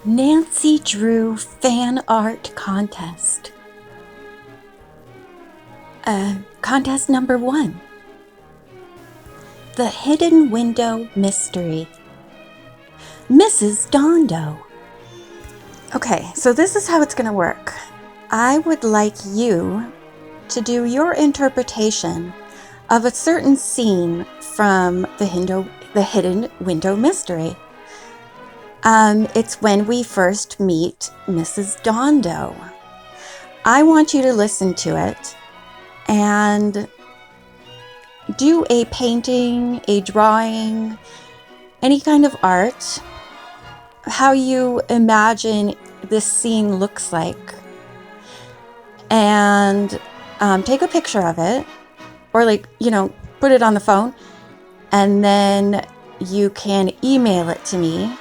Nancy Drew Fan Art Contest. Contest number 1. The Hidden Window Mystery. Mrs. Dondo. Okay, so this is how it's going to work. I would like you to do your interpretation of a certain scene from the Hidden Window Mystery. It's when we first meet Mrs. Dondo. I want you to listen to it and do a painting, a drawing, any kind of art, how you imagine this scene looks like. And take a picture of it, or put it on the phone, and then you can email it to me.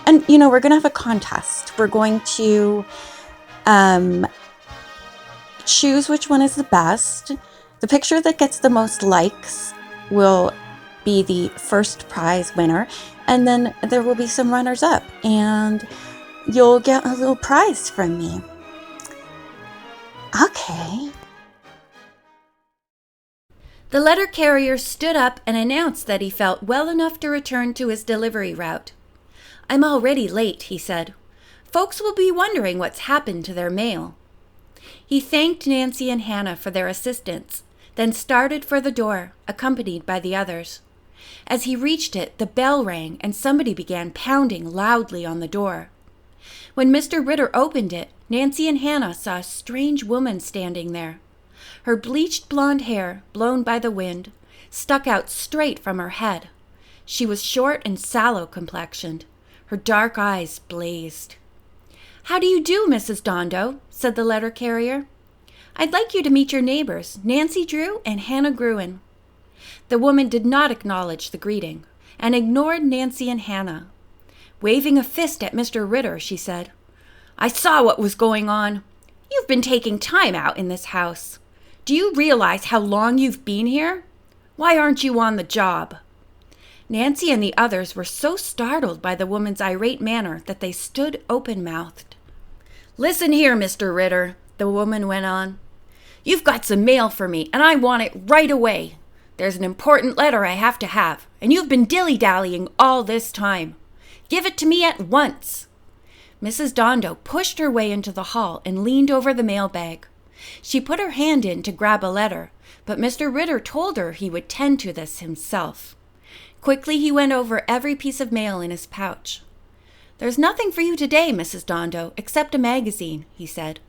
And, we're going to have a contest. We're going to choose which one is the best. The picture that gets the most likes will be the first prize winner. And then there will be some runners up. And you'll get a little prize from me. Okay. The letter carrier stood up and announced that he felt well enough to return to his delivery route. "I'm already late," he said. "Folks will be wondering what's happened to their mail." He thanked Nancy and Hannah for their assistance, then started for the door, accompanied by the others. As he reached it, the bell rang and somebody began pounding loudly on the door. When Mr. Ritter opened it, Nancy and Hannah saw a strange woman standing there. Her bleached blonde hair, blown by the wind, stuck out straight from her head. She was short and sallow-complexioned. Her dark eyes blazed. "How do you do, Mrs. Dondo?" said the letter carrier. "I'd like you to meet your neighbors, Nancy Drew and Hannah Gruen." The woman did not acknowledge the greeting and ignored Nancy and Hannah. Waving a fist at Mr. Ritter, she said, "I saw what was going on. You've been taking time out in this house. Do you realize how long you've been here? Why aren't you on the job?" Nancy and the others were so startled by the woman's irate manner that they stood open-mouthed. "Listen here, Mr. Ritter," the woman went on. "You've got some mail for me, and I want it right away. There's an important letter I have to have, and you've been dilly-dallying all this time. Give it to me at once." Mrs. Dondo pushed her way into the hall and leaned over the mailbag. She put her hand in to grab a letter, but Mr. Ritter told her he would tend to this himself. Quickly he went over every piece of mail in his pouch. "There's nothing for you today, Mrs. Dondo, except a magazine," he said.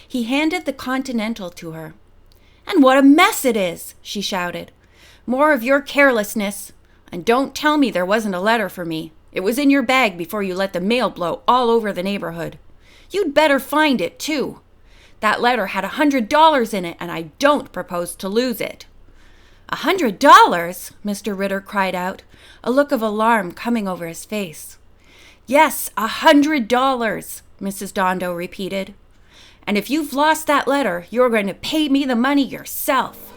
He handed the Continental to her. "And what a mess it is!" she shouted. "More of your carelessness. And don't tell me there wasn't a letter for me. It was in your bag before you let the mail blow all over the neighborhood. You'd better find it, too. That letter had $100 in it, and I don't propose to lose it." $100? Mr. Ritter cried out, a look of alarm coming over his face. "Yes, $100, Mrs. Dondo repeated. "And if you've lost that letter, you're going to pay me the money yourself."